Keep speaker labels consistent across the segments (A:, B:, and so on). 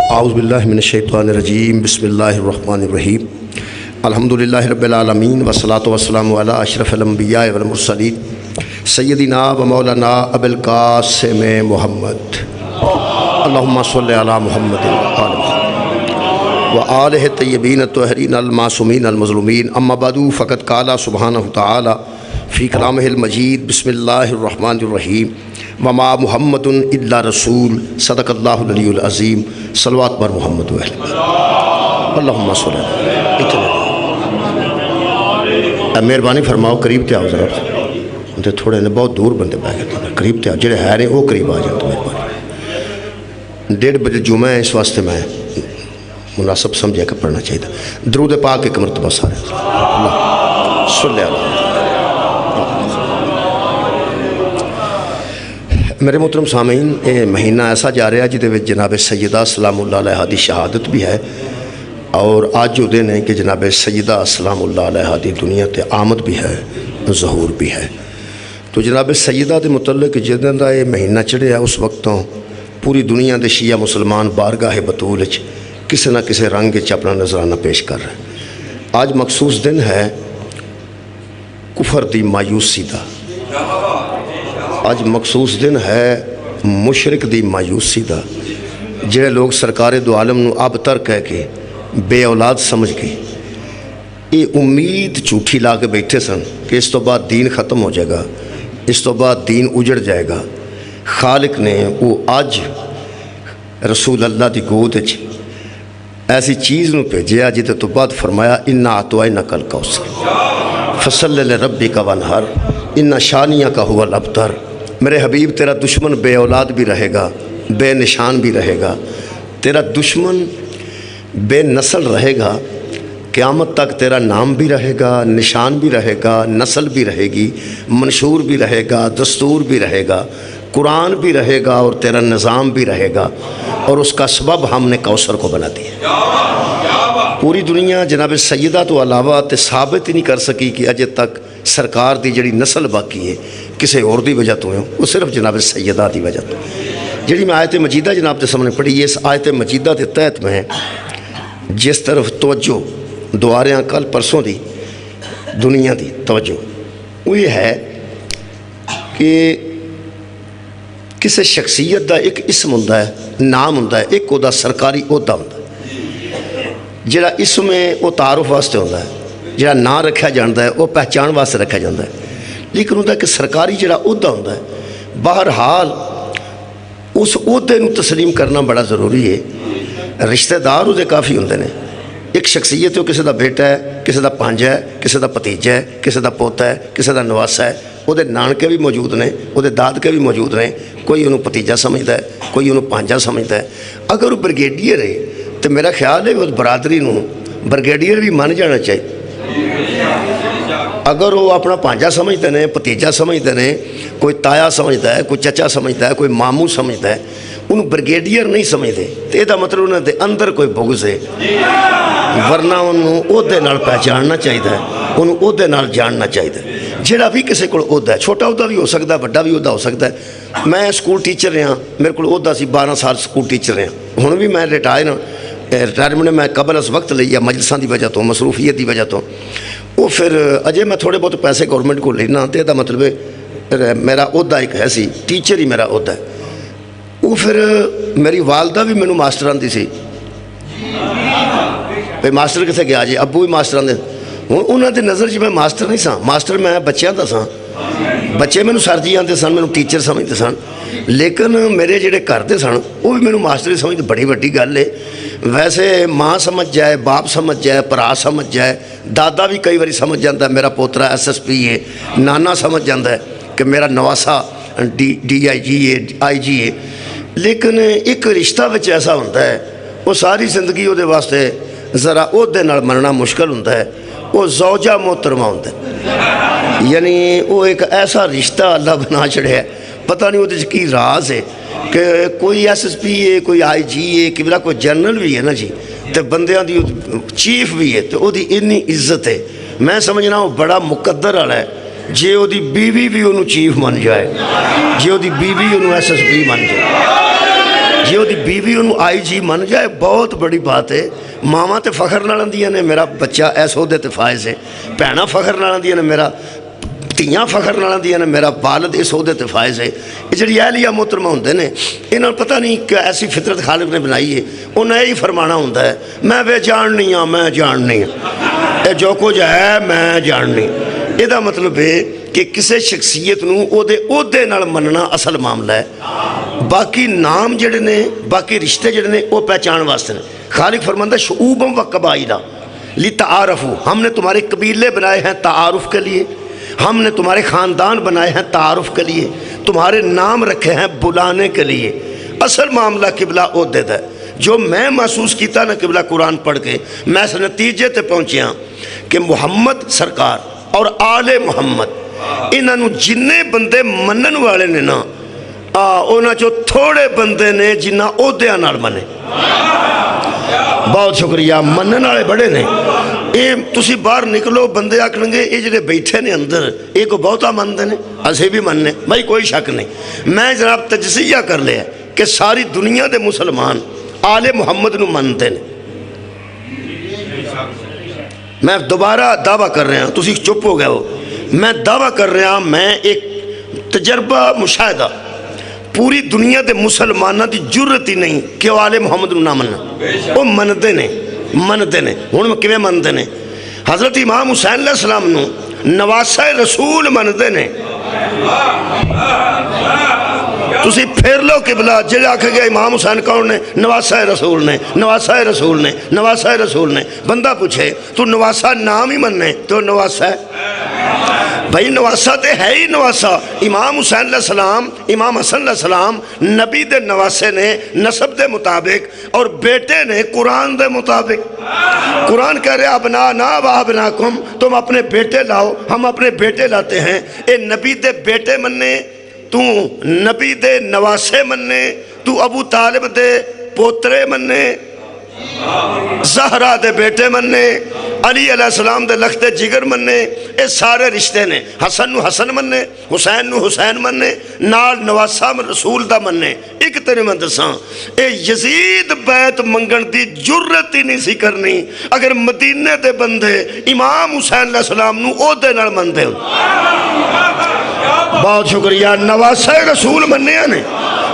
A: اعوذ باللہ من الشیطان الرجیم بسم اللہ الرحمن الرحیم الحمدللہ رب العالمین والصلاة والسلام علی اشرف الانبیاء والمرسلین سیدنا و مولانا ابی القاسم محمد اللہم صلی علی محمد وآل محمد وآلہ الطیبین الطاہرین المعصومین المظلومین اما بعد فقد قال سبحانہ تعالی فی کلامہ المجید بسم اللہ الرحمن الرحیم وما محمد الا رسول صدق اللہ العلی العظیم صلوات بر محمد اللہم صلی اللہ مہربانی فرماؤ قریب تے آؤ ذرا تھوڑے نے بہت دور بندے بہ گئے قریب تے آؤ جڑے ہے وہ قریب آ جائیں تو مہربانی 1:30 بجے جمعہ ہے اس واسطے میں مناسب سمجھا کہ پڑھنا چاہیے درود پاک ایک مرتبہ سارے اللہ صلی اللہ میرے محترم سامعین یہ مہینہ ایسا جا رہا ہے جہدے وچ جناب سیدہ سلام اللہ علیہا دی شہادت بھی ہے اور آج جو دن ہے کہ جناب سیدہ سلام اللہ علیہا دی دنیا تے آمد بھی ہے ظہور بھی ہے تو جناب سیدہ دے متعلق جدن دا یہ مہینہ چڑھے ہے اس وقتوں پوری دنیا دے شیعہ مسلمان بارگاہ بطول کسی نہ کسی رنگ اپنا نظرانہ پیش کر رہے ہیں آج مخصوص دن ہے کفر دی مایوسی دا آج مخصوص دن ہے مشرک دی مایوسی دا جڑے لوگ سرکار دو عالم نو اب تر کہہ کے بے اولاد سمجھ کے یہ امید جھوٹھی لا کے بیٹھے سن کہ اس تو بعد دین ختم ہو جائے گا اس تو بعد دین اجڑ جائے گا خالق نے وہ آج رسول اللہ دی گود ایسی چیز نو بھیجیا جتے تو بعد فرمایا انا اعطیناک الکوثر فصلی لربک وانحر ان شانیہ کا ہوا الابتر میرے حبیب تیرا دشمن بے اولاد بھی رہے گا بے نشان بھی رہے گا تیرا دشمن بے نسل رہے گا قیامت تک تیرا نام بھی رہے گا نشان بھی رہے گا نسل بھی رہے گی منشور بھی رہے گا دستور بھی رہے گا قرآن بھی رہے گا اور تیرا نظام بھی رہے گا اور اس کا سبب ہم نے کوثر کو بنا دیا پوری دنیا جناب سیدہ تو علاوہ تے ثابت ہی نہیں کر سکی کہ اجے تک سرکار دی جڑی نسل باقی ہے کسی اور دی وجہ تو ہے وہ صرف جناب سیدہ دی وجہ تو جڑی میں آیت مجیدہ جناب دے سامنے پڑھی اس آیت مجیدہ دے تحت میں جس طرف توجہ دعا رہے ہیں کل پرسوں دی دنیا دی توجہ وہ یہ ہے کہ کسی شخصیت دا ایک اسم ہوتا ہے نام ہوتا ہے ایک دا سرکاری عہدہ ہوتا ہے جڑا اسم ہے وہ تعارف واسطے ہوتا ہے جڑا نام رکھا جاتا ہے وہ پہچان واسطے رکھا جاتا ہے لیکن ہوتا ہے کہ سرکاری جڑا عہدہ ہوتا ہے بہرحال اس عہدے نو تسلیم کرنا بڑا ضروری ہے رشتہ دار وہ کافی ہوتے ہیں ایک شخصیت ہے وہ کسی دا بیٹا ہے کسی دا پانجا ہے کسی دا پتیجا ہے کسی دا پوتا ہے کسی دا نواسا ہے وہ نانکے بھی موجود نے وہ دادکے بھی موجود نے کوئی انہوں پتیجا سمجھتا ہے کوئی انہوں پانجا سمجھتا ہے اگر وہ بریگیڈیئر ہے تو میرا خیال ہے اس برادری نو بریگیڈیئر بھی مان جانا چاہیے اگر وہ اپنا پانجا سمجھتے ہیں پتیجا سمجھتے ہیں کوئی تایا سمجھتا ہے کوئی چچا سمجھتا ہے کوئی ماموں سمجھتا ہے انہوں بریگیڈیئر نہیں سمجھتے تو یہ مطلب انہوں نے اندر کوئی بغض ہے ورنہ انہوں عہدے نال پہچاننا چاہیے انہوں عہدے نال جاننا چاہیے جڑا بھی کسی کو عہدہ ہے چھوٹا عہدہ بھی ہو سکتا ہے بڑا بھی عہدہ ہو سکتا ہے میں سکول ٹیچر رہا میرے کو عہدہ سی 12 سال سکول ٹیچر رہا ہوں بھی میں ریٹائرمنٹ میں قبل اس وقت لیا مجلساں دی وجہ تو مصروفیت دی وجہ تو وہ پھر اجے میں تھوڑے بہت پیسے گورنمنٹ کو لینا تو یہ مطلب میرا عہدہ ایک ہے سی ٹیچر ہی میرا عہدہ ہے وہ پھر میری والدہ بھی مینوں ماسٹر آندی سی بھائی ماسٹر کسے گیا جی ابو بھی ماسٹر آندے ہوں انہوں نے نظر میں ماسٹر نہیں سا ماسٹر میں بچیاں دا سا بچے مینوں سر جی آتے سن مینوں ٹیچر سمجھتے سن لیکن میرے جڑے گھر دے سن وہ بھی مینوں ماسٹر ہی سمجھتے بڑی وڈی گل ہے ویسے ماں سمجھ جائے باپ سمجھ جائے بھرا سمجھ جائے دادا بھی کئی باری سمجھ جاتا ہے میرا پوترا SSP ہے نانا سمجھ جاتا ہے کہ میرا نواسا DIG ہے IG ہے لیکن ایک رشتہ بچ ایسا ہوتا ہے وہ ساری زندگی وہ واسطے ذرا عہدے نال مننا مشکل ہوتا ہے وہ زوجہ محترمہ ہوتا ہے یعنی وہ ایک ایسا رشتہ اللہ بنا چڑھے ہے پتہ نہیں وہ کی راز ہے کہ کوئی SSP ہے کوئی IG ہے کہ کوئی جنرل بھی ہے نا جی تو بندیاں دی چیف بھی ہے تو وہ دی اتنی عزت ہے میں سمجھنا وہ بڑا مقدر والا ہے جے وہ دی بیوی بھی انہوں چیف مان جائے جے وہ دی بیوی انہوں SSP مان جائے جی وہ بیوی انہوں آئی جی من جائے بہت بڑی بات ہے. ماواں تے فخر نال آندیاں نے میرا بچہ ایس عہدے تے فائز ہے. بھیناں فخر نال آندیاں نے میرا تیاں فخر نال آندیاں نے میرا والد اس عہدے تے فائز ہے. یہ جڑی اہلیہ محترمہ ہوندے نے انہاں پتہ نہیں کہ ایسی فطرت خالق نے بنائی ہے. انہیں یہی فرمانا ہوتا ہے میں بے جاننی ہاں میں جاننی ہاں اے جو کچھ ہے میں جاننی. یہ مطلب ہے کہ کسی شخصیت نوں او دے عہدے نال مننا اصل معاملہ ہے. باقی نام جڑے نے باقی رشتے جڑے نے وہ پہچان واسطے نے. خالق فرماندہ شعوبم و قبائلہ لتعارفوا ہم نے تمہارے قبیلے بنائے ہیں تعارف کے لیے. ہم نے تمہارے خاندان بنائے ہیں تعارف کے لیے. تمہارے نام رکھے ہیں بلانے کے لیے. اصل معاملہ قبلہ عہدے دا ہے. جو میں محسوس کیتا نا قبلہ قرآن پڑھ کے میں اس نتیجے تے پہنچیا کہ محمد سرکار اور آل محمد انہوں جننے بندے منن والے نے نا انہاں چو تھوڑے بندے نے جنہ عہدیاں نال منے. بہت شکریہ. منن والے بڑے نے. یہ تسی باہر نکلو بندے آکھن گے یہ جڑے بیٹھے نے اندر یہ کو بہتا مندے نے اسے بھی مننے بھائی کوئی شک نہیں. میں جناب تجزیہ کر لیا کہ ساری دنیا دے مسلمان آل محمد نو منتے نے. میں دوبارہ دعویٰ کر رہا ہوں تسی چپ ہو گئے ہو. میں دعویٰ کر رہا ہوں میں ایک تجربہ مشاہدہ پوری دنیا دے مسلمانہ دی جرت ہی نہیں کہ وہ آل محمد نو نہ مننا. وہ منتے نے منتے نے. ہوں کیویں منتے نے؟ حضرت امام حسین علیہ السلام نو نواسہ رسول منتے نے. تسی پھر لو قبلہ جڑے آکھے گیا امام حسین کون نے؟ نواسہ رسول نے نواسہ رسول نے نواسہ رسول نے. بندہ پوچھے تو نواسہ نام ہی مننے تو نواسہ ہے بھائی نواسہ تے ہے ہی نواسہ. امام حسین علیہ السلام امام حسن علیہ السلام نبی دے نواسے نے نسب دے مطابق اور بیٹے نے قرآن دے مطابق. قرآن کہہ رہے ابنانا و ابناکم تم اپنے بیٹے لاؤ ہم اپنے بیٹے لاتے ہیں. اے نبی دے بیٹے مننے تو نبی دے نواسے مننے تو ابو طالب دے پوترے مننے زہرہ دے بیٹے مننے علی علیہ السلام دے لخت جگر مننے. اے سارے رشتے نے. حسن نو حسن مننے حسین نو حسین مننے نال نواسہ رسول دا مننے. ایک تیرے میں دساں اے یزید بیت منگن دی جرت ہی نہیں سی کرنی اگر مدینے دے بندے امام حسین علیہ السلام نو او دے نال مندے ہو. بہت شکریہ. نواسہ رسول مننے نے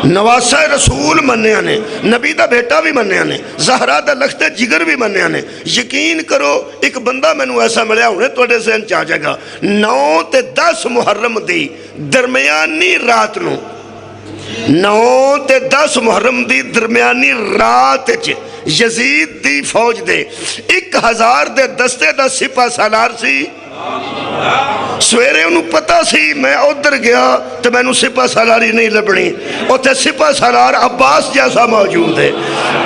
A: نواسہ رسول منیا نے نبی دا بیٹا بھی منیا نے زہرہ دا لخت جگر بھی منیا نے. یقین کرو ایک بندہ میں نو ایسا ملیا ہونے توڑے ذہن چاہ جائے گا 9 تے 10 محرم دی درمیانی رات نو 9 تے 10 محرم دی درمیانی رات یزید دی فوج دے 1000 دے دستے دا سپہ سالار سی. سویرے انہوں پتہ سی میں ادھر گیا تو میں انہوں سپہ سالاری نہیں لبنی اتھے سپہ سالار عباس جیسا موجود ہے.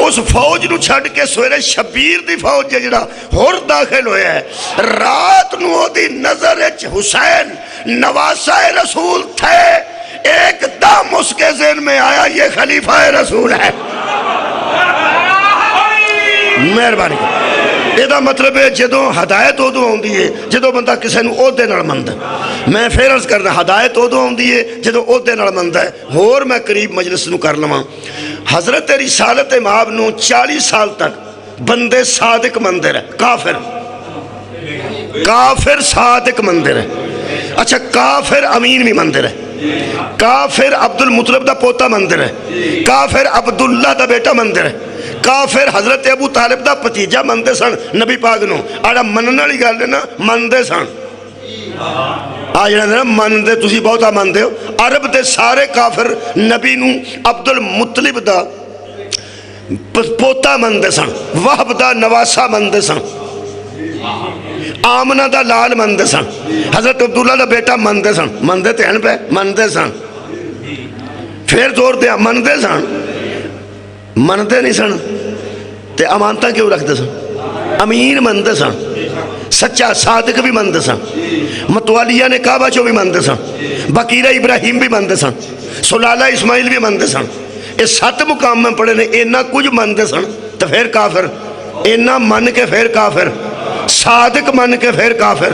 A: اس فوج نو چھڑ کے سویرے شبیر دی فوج جڑا ہور داخل ہویا ہے. رات نو دی نظر حسین نواسہ رسول تھے. ایک دم اس کے ذہن میں آیا یہ خلیفہ رسول ہے. مہربانی یہ مطلب ہے جدوں ہدایت ادو آتی ہے جدوں بندہ کسی نو عہدے نال مندا. میں پھر عرض کرنا ہدایت ادو آتی ہے جدوں عہدے نال مندا ہے. ہور میں قریب مجلس نو کر لواں. حضرت رسالت مآب نو 40 سال تک بندے صادق مندے رہے. کافر صادق مندے رہے. اچھا کافر امین بھی مندے رہے. کافر عبد المطلب دا پوتا مندے رہے. کافر عبداللہ دا بیٹا مندے رہے. کافر حضرت ابو طالب دا پتیجہ مندے سن نبی پاک نو. آڑا منن والی گل ہے نا مندے سن. آجڑا مندے تسی بہتا مندے ہو. عرب دے سارے کافر نبی نو عبد المطلب دا پوتا مندے سن. وہب دا نواسہ مندے سن. آمنہ دا لال مندے سن. حضرت عبداللہ دا بیٹا مندے سن. مندے تے ہیں پہ مندے سن. پھر زور دیا مندے سن. مندے نہیں سن تے امانتہ کیوں رکھتے سن. امین مندے سن. سچا صادق بھی مندے سن. متوالیہ نے کعبہ چو بھی مندے سن. بقیرہ ابراہیم بھی مندے سن. سلالہ اسماعیل بھی مندے سن. اس 7 مقام میں پڑھے نے اینا کچھ مندے سن تو پھر کافر. اینا من کے پھر کافر. صادق من کے پھر کافر.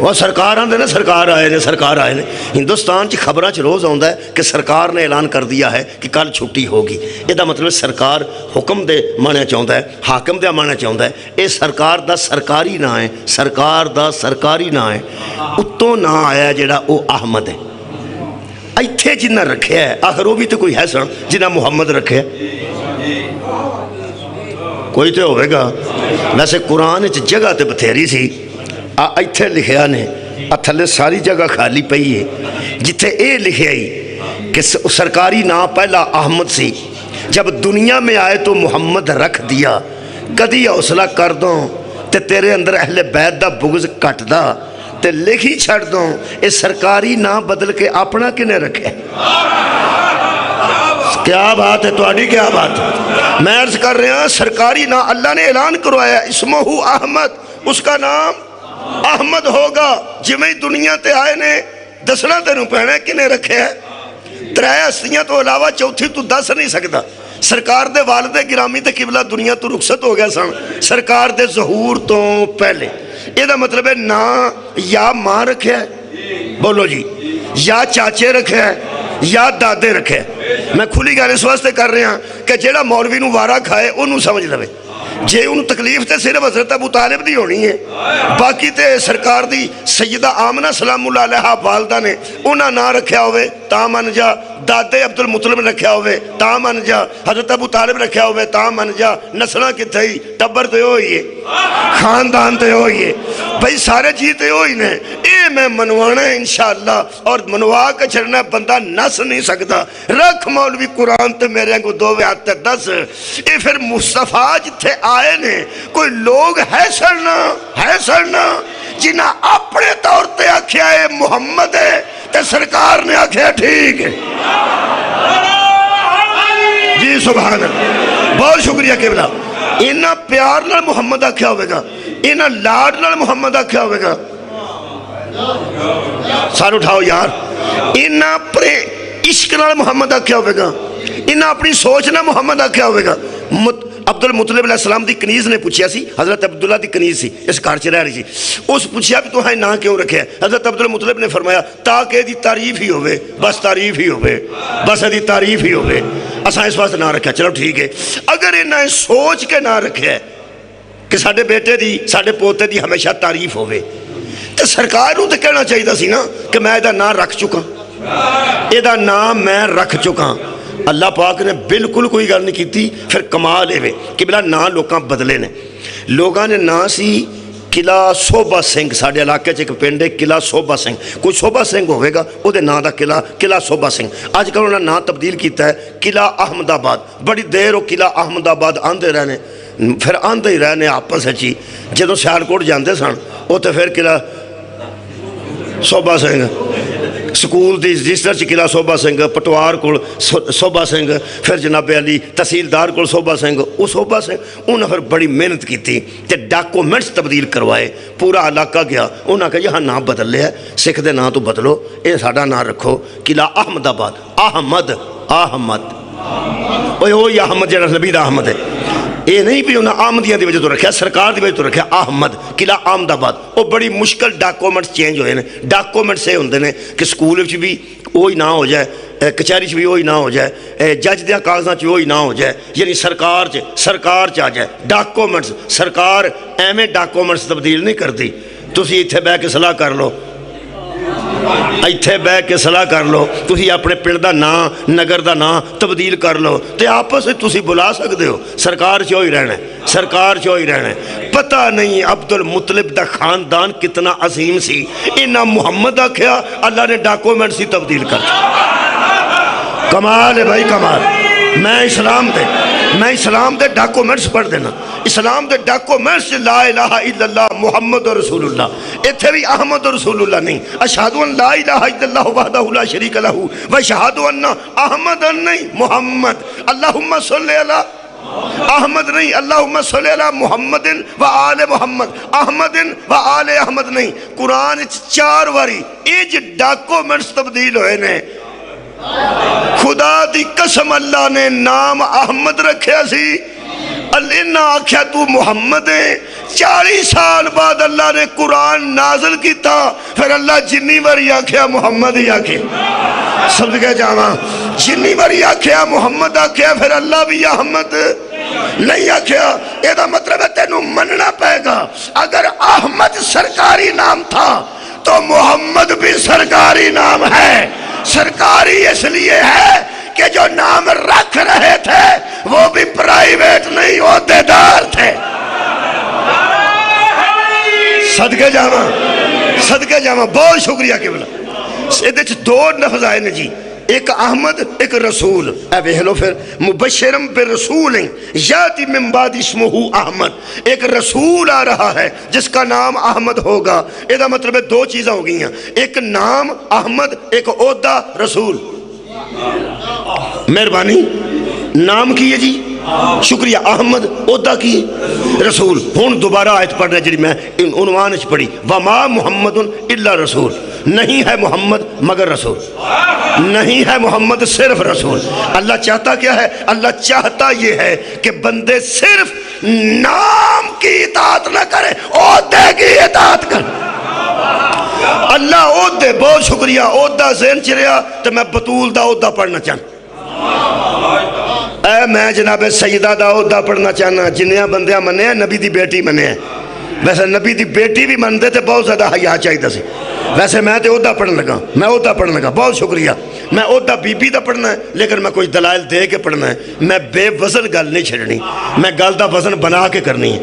A: وہ سرکار آتے نا سرکار آئے نے سرکار آئے نے ہندوستان چ خبریں روز آتا ہے کہ سرکار نے اعلان کر دیا ہے کہ کل چھٹی ہوگی. یہ مطلب سرکار حکم دے ماننا چاہتا ہے, حاکم دے ماننا چاہتا ہے. یہ سرکار دا سرکاری نا ہے, سرکار دا سرکاری نا ہے. اتوں نا آیا جڑا وہ احمد ہے. ایتھے جنہ رکھے ہے آخر وہ بھی تو کوئی ہے سن جنہ محمد رکھے ہے, کوئی تو ہوئے گا. ویسے قرآن جگہ تے بتھیری سی, ایتھے لکھیا نے تھلے ساری جگہ خالی پئی ہے جتھے اے لکھیا ہی کہ سرکاری نام پہلا احمد سی, جب دنیا میں آئے تو محمد رکھ دیا. کدی حوصلہ کر دوں تے تیرے اندر اہل بیت دا بغض کٹ دا تے لکھ ہی چھڑ دوں. اے سرکاری نام بدل کے اپنا کنے رکھے. کیا بات ہے تواڈی, کیا بات ہے. میں عرض کر رہا ہوں سرکاری نام اللہ نے اعلان کروایا اسمہ احمد, اس کا نام احمد ہوگا. جمعی دنیا تے آئے نے دسنا تینوں پہنے کنے رکھے ہے. ترے ہستیاں تو علاوہ چوتھی تو دس نہیں سکتا. سرکار دے والد گرامی تے قبلہ دنیا تو رخصت ہو گیا سن سرکار دے ظہور تو پہلے. یہ دا مطلب ہے نا یا ماں رکھے ہے, بولو جی, یا چاچے رکھے ہے یا دادے رکھے. میں کھلی گل اس واسطے کر رہا کہ جیڑا مولوی نو وارا کھائے انہوں سمجھ لوے. جے انہوں تکلیف تے صرف حضرت ابو طالب دی ہونی ہے, باقی تے سرکار دی سیدہ آمنہ سلام اللہ علیہ والدہ نے انہاں نہ رکھیا ہوئے تا من جا, دادے عبد المطلب رکھیا ہوئے تا من جا, حضرت ابو طالب رکھیا ہوئے تا من جا. نسلہ کتھے ہی ٹبر تے ہوئی ہے, خاندان تے ہوئی ہے, بھئی سارے جیتے ہوئی نے. اے میں منوانا ہے انشاءاللہ, اور منوا کے چھڑنا بندہ نس نہیں سکتا. رکھ مولوی قرآن تے میرے کو دو ہاتھ تے دس. اے پھر مصطفیٰ جتھے آئے نے کوئی لوگ ہے سڑنا جنہ اپنے طور تے آکھیا ہے محمد ہے تے سرکار نے آکھیا ٹھیک ہے. جی سبحان اللہ, بہت شکریہ قبلہ. انہاں پیار نال محمد آکھیا ہوئے گا, انہاں لاڈ نال محمد آکھیا ہوئے گا. سار اٹھاؤ یار. انہاں اپنے عشق نال محمد آکھیا ہوئے گا, انہاں اپنی سوچ نال محمد آکھیا ہوئے گا. عبد المطلب علیہ السلام دی کنیز نے پوچھیا سی, حضرت عبداللہ دی کنیز سی اس گھر چ رہ رہی سی, اس پوچھیا بھی تو ہے نا کیوں رکھے. حضرت عبد المطلب نے فرمایا تاکہ دی تعریف ہی ہوئے, بس تعریف ہی ہوئے, بس دی تعریف ہی ہوئے. اساں اس واسطے نہ رکھا, چلو ٹھیک ہے. اگر انہیں سوچ کے نہ رکھے کہ ساڈے بیٹے دی ساڈے پوتے دی ہمیشہ تعریف ہوئے تو سرکار نوں تے کہنا چاہیے سی نا کہ میں دا نام رکھ چکا, یہ دا نام میں رکھ چکا. اللہ پاک نے بالکل کوئی گل نہیں کیتی. پھر کمال ہے کہ بلا نا لوکاں بدلے نے. لوگاں نے نا سی قلعہ صوبہ سنگھ, ساڑھے علاقے ایک پنڈ ہے قلعہ صوبہ سنگھ. کوئی صوبہ سنگھ ہوئے گا وہ دے نا دا قلعہ صوبہ سنگھ. آج کل انہوں نے نا تبدیل کیتا ہے قلعہ احمد آباد. بڑی دیر وہ قلعہ احمد آباد آندے رہنے, پھر آندے ہی رہنے آپس ہے. جدوں سیالکوٹ جاندے سن وہ تو پھر قلعہ صوبہ سنگھ, سکول دی رجسٹر چ قلعہ صوبہ سنگھ, پٹوار کول صوبہ سنگھ, پھر جناب علی تحصیلدار کول صوبہ سنگھ. وہ صوبہ سنگھ انہوں نے پھر بڑی محنت کی تے ڈاکومنٹس تبدیل کروائے. پورا علاقہ گیا, انہوں نے کہا یہاں نام بدل لیا, سکھ دے نام تو بدلو, اے ساڈا نام رکھو قلعہ احمد آباد. احمد اوہی احمد جڑا نبی دا احمد ہے. یہ نہیں بھی انہیں آمدیاں دی وجہ تو رکھا, سرکار دی وجہ تو رکھا احمد قلعہ احمد آباد. وہ بڑی مشکل ڈاکومنٹس چینج ہوئے ہیں. ڈاکومنٹس یہ ہوندے نے کہ سکول بھی وہی نہ ہو جائے, کچہری بھی وہی نہ ہو جائے, جج دیاں کاغذاں چ وہی نہ ہو جائے, یعنی سرکار چ آ جائے ڈاکومنٹس. سرکار ایویں ڈاکومنٹس تبدیل نہیں کرتی. تسی ایتھے بہ کے صلاح کر لو, ایتھے بہ کے صلاح کر لو, تسی اپنے پنڈ دا نام نگر دا نام تبدیل کر لو تے آپس میں تسی بلا سکتے ہو. سرکار چ ہوئی رہنا ہے, سرکار چ ہوئی رہنا ہے. پتہ نہیں عبد المطلب دا خاندان کتنا عظیم سی. انہاں محمد آکھیا, اللہ نے ڈاکومنٹس ہی تبدیل کر دیا. کمال ہے بھائی کمال. میں اسلام دے ڈاکومنٹس پڑھ دینا. اسلام دے ڈاکومنٹس لا الہ الا اللہ محمد رسول اللہ. اتھے بھی احمد رسول اللہ نہیں. اشہد ان لا الہ الا اللہ وحدہ لا شریک لہ و اشہد ان احمد نہیں محمد. اللہم صلی علی احمد نہیں, اللہم صلی علی محمد و آل محمد. احمد و آل احمد نہیں. قرآن 4 واری ایج ڈاکومنٹس تبدیل ہوئے نے. خدا دی قسم اللہ نے نام احمد رکھیا سی, اللہ آکھیا تو محمد ہے, 40 سال بعد اللہ نے قرآن نازل کیتا، پھر اللہ جنی باری آکھیا محمد ہی آکھے، صدقے جاواں، جنی باری آکھیا محمد آکھیا، پھر اللہ بھی احمد نہیں آکھیا۔ یہ دا مطلب ہے تینوں مننا پائے گا، اگر احمد سرکاری نام تھا تو محمد بھی سرکاری نام ہے۔ سرکاری اس لیے ہے کہ جو نام رکھ رہے تھے وہ بھی پرائیویٹ نہیں، عہدیدار تھے۔ صدقے جاواں، صدقے جاواں، بہت شکریہ قبلہ۔ یہ دو لفظ آئے نے جی، ایک احمد ایک رسول۔ اے ویکھ لو پھر، مبشرم برسول یاتی من بعد اسمہ احمد، ایک رسول آ رہا ہے جس کا نام احمد ہوگا۔ یہ دا مطلب ہے دو چیزیں ہو گئی ہیں، ایک نام احمد، ایک عہدہ رسول۔ مہربانی، نام کی ہے جی شکریہ احمد، عہدہ کی رسول۔ ہون دوبارہ آیت پڑھ رہا ہے جی، میں عنوان اچ پڑھی، وما محمد الا رسول، نہیں ہے محمد مگر رسول، نہیں ہے محمد صرف رسول۔ اللہ چاہتا کیا ہے؟ اللہ چاہتا یہ ہے کہ بندے صرف نام کی اطاعت نہ کریں، عہدے کی اطاعت کریں۔ اللہ عہدے، بہت شکریہ، عہدہ ذہن چریا تو میں بطول دا عہدہ پڑھنا چاہتا، اے میں جناب سیدہ دا عہدہ پڑھنا چاہنا۔ جنیاں بندیاں منے ہیں، نبی دی بیٹی منے ہیں، ویسے نبی دی بیٹی بھی مندے تھے، بہت زیادہ حیا چاہیے سی، ویسے میں تے عہدہ پڑھن لگا، میں عہدہ پڑھن لگا، بہت شکریہ۔ میں عہدہ بی بی دا پڑھنا ہے، لیکن میں کوئی دلائل دے کے پڑھنا ہے، میں بے وزن گل نہیں چھڑنی، میں گل دا وزن بنا کے کرنی ہے۔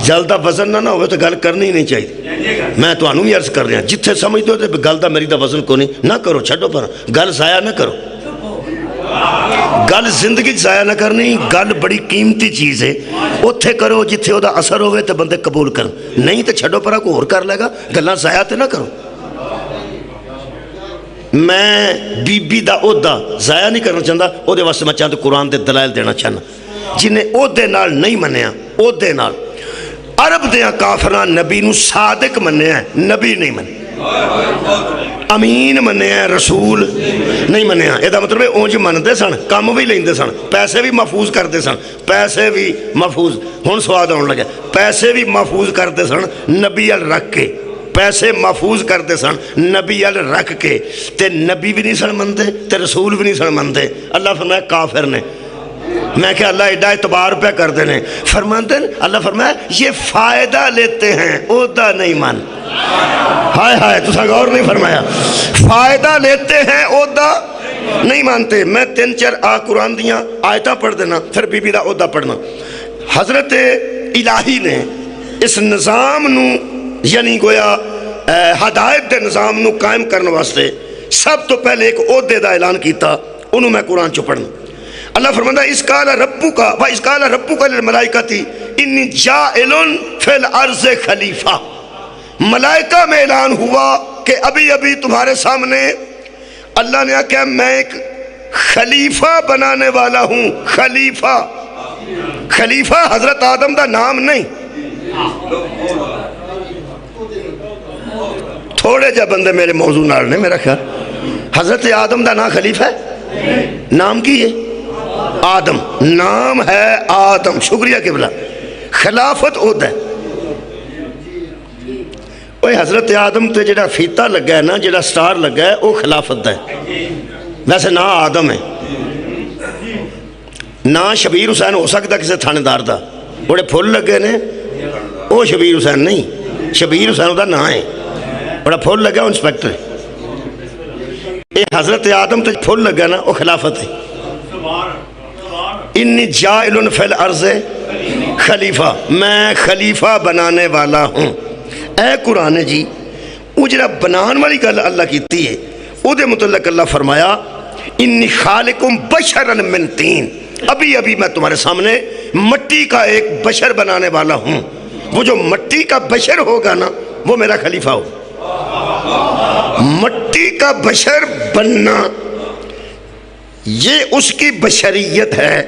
A: گل دا وزن نہ ہوئے تو گل کرنی ہی نہیں چاہیے۔ میں تو انہوں بھی عرض کر رہا ہوں، جتھے سمجھ دو تو گل دا میری دا وزن کو نہیں، نہ کرو، چھڑو پر گل ضائع نہ کرو۔ گل زندگی ضائع نہ کرنی، گل بڑی قیمتی چیز ہے، اتھے کرو جتھے دا اثر ہوئے تو بندے قبول کر، نہیں تو چھڑو پرا کو اور کر لے گا، گلہ ضائع تے نہ کرو۔ میں بی بی دا عہدہ ضائع نہیں کرنا چاہتا، او دے واسطے میں چاہتا قرآن دے دلائل دینا چاہنا۔ جنہیں عہدے نال نہیں منیا، عہدے نال عرب دیاں کافران نبی نو صادق منیا ہے، نبی نہیں منیا، امین منیا، رسول نہیں منیا۔ یہ مطلب ہے اونج مندے سن، کام بھی لیندے سن، پیسے بھی محفوظ کرتے سن، پیسے بھی محفوظ، ہن سواد آن لگا، پیسے بھی محفوظ کرتے سن نبی ال رکھ کے، پیسے محفوظ کرتے سن نبی ال رکھ کے، تے نبی بھی نہیں سن مندے تے رسول بھی نہیں سن مندے۔ اللہ فرمایا کافر نے، میں کہ اللہ ایڈا اعتبار پہ کر دینے، فرماتے ہیں اللہ فرمایا یہ فائدہ لیتے ہیں، عہدہ نہیں مان۔ ہائے ہائے، تو سا غور نہیں فرمایا، فائدہ لیتے ہیں، عہدہ نہیں مانتے۔ میں 3-4 قرآن دیاں آیتاں پڑھ دینا، پھر بی بی دا عہدہ پڑھنا۔ حضرت الہی نے اس نظام نو یعنی گویا ہدایت دے نظام نو قائم کرنے واسطے سب تو پہلے ایک عہدے دا اعلان کیتا، انہوں میں قرآن چو پڑھنا۔ اللہ فرماتا ہے اس قال ربک للملائکۃ انی جاعل فی الارض خلیفہ، ملائکہ میں اعلان ہوا کہ ابھی ابھی تمہارے سامنے اللہ نے کہا میں ایک خلیفہ بنانے والا ہوں۔ خلیفہ، خلیفہ حضرت آدم دا نام نہیں، تھوڑے جا بندے میرے موضوع نال نے میرا خیال، حضرت آدم دا نام خلیفہ ہے، نام کی ہے آدم، نام ہے آدم، شکریہ قبلہ، خلافت عہدہ ہے۔ اوہ حضرت آدم تے جڑا فیتا لگا ہے نا، جڑا سٹار لگا ہے، وہ خلافت ہے، ویسے نا آدم ہے، نا شبیر حسین ہو سکتا کسی تھانے دار دا، بڑے پھول لگے نے، وہ شبیر حسین نہیں، شبیر حسین دا نا ہے، بڑا پھول لگا انسپیکٹر ہے۔ یہ حضرت آدم تے پھول لگا نا، وہ خلافت ہے۔ انی جاعل فی الارض خلیفہ، میں خلیفہ بنانے والا ہوں۔ اے قرآن جی، وہ جڑا بنان والی گل اللہ کیتی ہے، او دے متعلق اللہ فرمایا انی خالقم بشرا من طین، ابھی ابھی میں تمہارے سامنے مٹی کا ایک بشر بنانے والا ہوں۔ وہ جو مٹی کا بشر ہوگا نا، وہ میرا خلیفہ ہو۔ مٹی کا بشر بننا یہ اس کی بشریت ہے،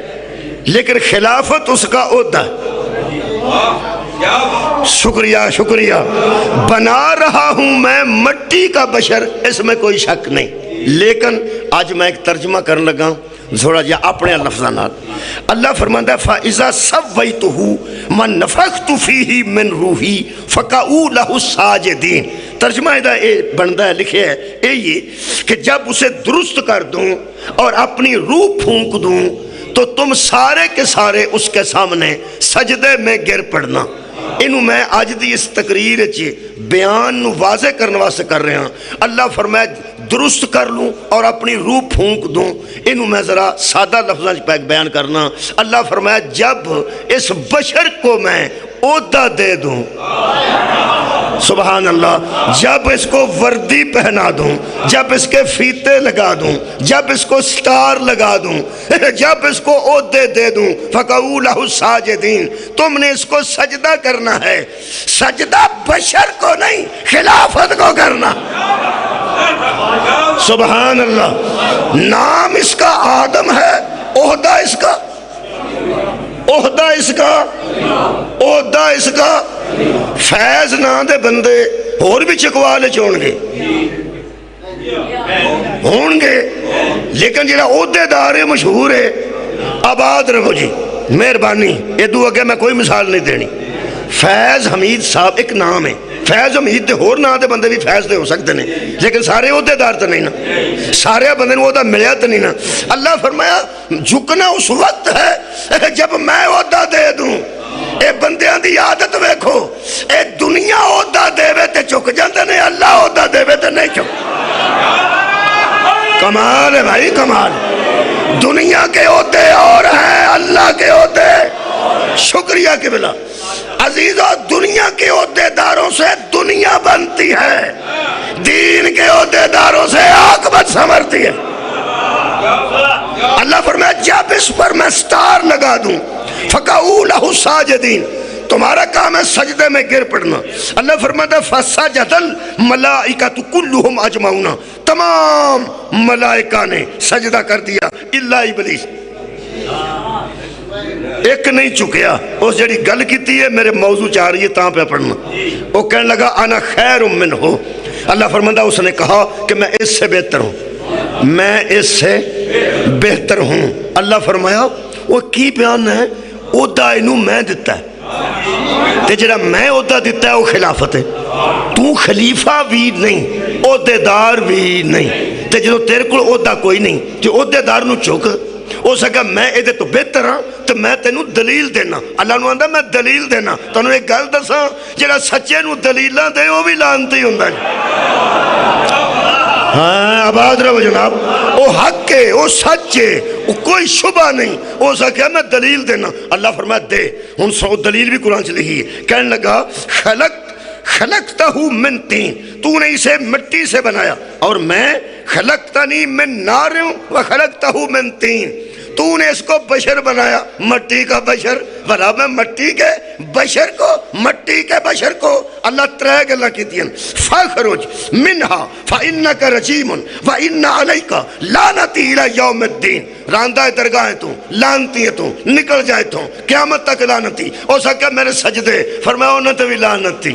A: لیکن خلافت اس کا عہدہ ہے۔ شکریہ شکریہ، بنا رہا ہوں میں مٹی کا بشر، اس میں کوئی شک نہیں، لیکن آج میں ایک ترجمہ کرنے لگا تھوڑا جا اپنے لفظاں نال۔ اللہ فرماتا ہے فَإِذَا سَوَّيْتُهُ وَنَفَخْتُ فِيهِ مِنْ رُوحِي فَقَعُوا لَهُ السَّاجِدِينَ۔ ترجمہ اے بندہ ہے، لکھے ہے یہ کہ جب اسے درست کر دوں اور اپنی روح پھونک دوں تو تم سارے کے سارے اس کے سامنے سجدے میں گر پڑنا۔ انہوں میں آج دی اس تقریر بیان واضح کرنے واسطے کر رہے ہیں۔ اللہ فرمایا درست کر لوں اور اپنی روح پھونک دوں، انہوں میں ذرا سادہ لفظاں پہ بیان کرنا۔ اللہ فرمایا جب اس بشر کو میں عہدہ دے دوں، سبحان اللہ، جب اس کو وردی پہنا دوں، جب اس کے فیتے لگا دوں، جب اس کو سٹار لگا دوں، جب اس کو عہدے دے دوں، فَقَعُوا لَهُ السَّاجِدِينَ، تم نے اس کو سجدہ کرنا ہے، سجدہ بشر کو نہیں خلافت کو کرنا۔ سبحان اللہ، نام اس کا آدم ہے، عہدہ اس کا عہدہ اس کا فیض نہ دے بندے اور بھی چکوالے چون گے ہون گے، لیکن جڑا عہدے دار ہے مشہور ہے، آباد رہو جی، مہربانی، ادو اگے میں کوئی مثال نہیں دینی۔ فیض حمید صاحب ایک نام ہے، فیض حمید دے ہور نام دے بندے بھی فیض دے ہو سکتے ہیں، لیکن سارے عہدے دار تو نہیں نا، سارے بندے نے عہدہ ملیا تو نہیں نا۔ اللہ فرمایا جھکنا اس وقت ہے جب میں عہدہ دے دوں۔ اے بندیاں دی عادت ویکھو، اے دنیا عہدہ دے وے تے چک جاندے نے، اللہ عہدہ دے وے تے نہیں چک۔ کمال ہے بھائی، کمال۔ دنیا کے عہدے اور ہیں، اللہ کے عہدے شکریہ کے بلا۔ عزیزو، دنیا کے عہدے داروں سے دنیا بنتی ہے، دین کے عہدے داروں سے عاقبت سنورتی ہے۔ اللہ فرمایا جب اس پر میں سٹار لگا دوں، فَقَعُوا لَهُ السَّاجِدِينَ، تمہارا کام ہے سجدے میں گر پڑنا۔ اللہ فرماتا ہے فَسَجَدَ الْمَلَائِكَةُ كُلُّهُمْ أَجْمَعُونَ، تمام ملائکہ نے سجدہ کر دیا الا ابلیس، ایک نہیں چکیا۔ اس جڑی گل کیتی ہے میرے موضوع چاہ رہی ہے تاں پہ پڑھنا۔ وہ کہنے لگا انا خیر منہ، اللہ فرماتا اس نے کہا کہ میں اس سے بہتر ہوں، میں اس سے بہتر ہوں۔ اللہ فرمایا وہ کی بیان ہے، عہدہ انہوں میں دیتا ہے تے جڑا میں عہدہ دیتا ہے وہ خلافت ہے، تو خلیفہ بھی نہیں، عہدے دار بھی نہیں، تے جدو تیرے کو عہدہ کوئی نہیں، جو عہدے دار نو چوک ہو سکا میں اے دے تو بہتر ہاں تو میں تینوں دلیل دینا۔ اللہ نو آندہ میں دلیل دینا، تو انہوں ایک گل دساں جڑا سچے نو دلیلاں دے وہ بھی لانتی ہوندہ ہے۔ ہاں آباد رہو جناب، وہ حق ہے، وہ سچ ہے، وہ کوئی شبہ نہیں، ہو سکے میں دلیل دینا۔ اللہ فرمایا دے، ان سو دلیل بھی قرآن سے لکھی ہے۔ کہنے لگا خلقتہ من طین، تو نے اسے مٹی سے بنایا، اور میں خلقتنی من نار و خلقتہ من طین، تو نے اس کو بشر بنایا، مٹی کا بشر، بھلا میں مٹی کے بشر کو، مٹی کے بشر کو اللہ ترے گلا کی دین فاخرج منہا فإنک رجیم وإن علیک لعنتی الی یوم الدین، راندہ درگاہ ہے تو، لانتی ہے تو، نکل جائے تو قیامت تک لانتی۔ ہو سکا میرے سجدے فرمایا انہوں تے بھی لانتی،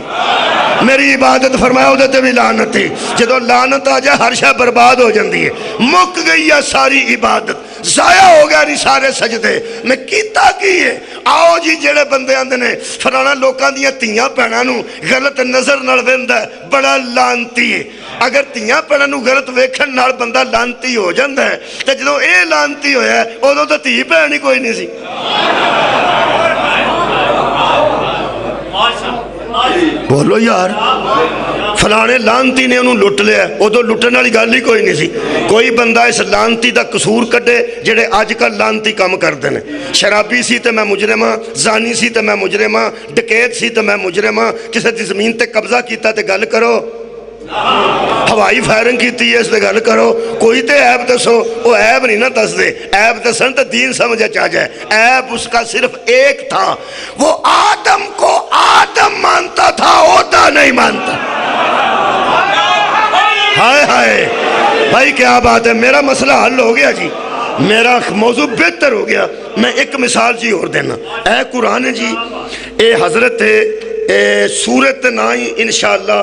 A: میری عبادت فرمایا انہوں تے بھی لانتی۔ جدو لانت آ جائے ہر شے برباد ہو جاندی ہے، مک گئی ہے ساری عبادت، ضائع ہو گیا نہیں سارے سجدے۔ میں کیتا کی ہے، آؤ جی جڑے بندے آندے نے فلانا لوکاں دیاں تیاں پہناں نو غلط نظر نال ویندا ہے، بڑا لانتی ہے۔ اگر تیاں پہناں نو غلط ویکھن نال بندہ لانتی ہو جاندا ہے تے جدوں اے لانتی ہویا ہے اودوں تے تی بہن ہی کوئی نہیں سی۔ بولو یار، فلانے لانتی نے انہوں لٹ لیا، ادو لٹن والی گل ہی کوئی نہیں سی۔ کوئی بندہ اس لانتی دا قصور کڈے جڑے اج کل لانتی کام کرتے ہیں، شرابی سی تے میں مجرم ہاں، زانی سی تے میں مجرم ہاں، ڈکیت سی تے میں مجرم ہاں، کسی دی زمین تے قبضہ کیتا تے گل کرو، ہوائی فائرنگ کیتی ہے اس تے گل کرو، کوئی تے عیب دسو، وہ عیب نہیں نہ دس دے، عیب دسن تے دین سمجھے چاہ جائے۔ عیب اس کا صرف ایک تھا، وہ آدم کو آدم مانتا تھا، عہدہ نہیں مانتا۔ ہائے ہائے بھائی کیا بات ہے، میرا مسئلہ حل ہو گیا جی، میرا موضوع بہتر ہو گیا۔ میں ایک مثال جی اور دینا، اے قرآن جی، اے حضرت سورت نائی انشاءاللہ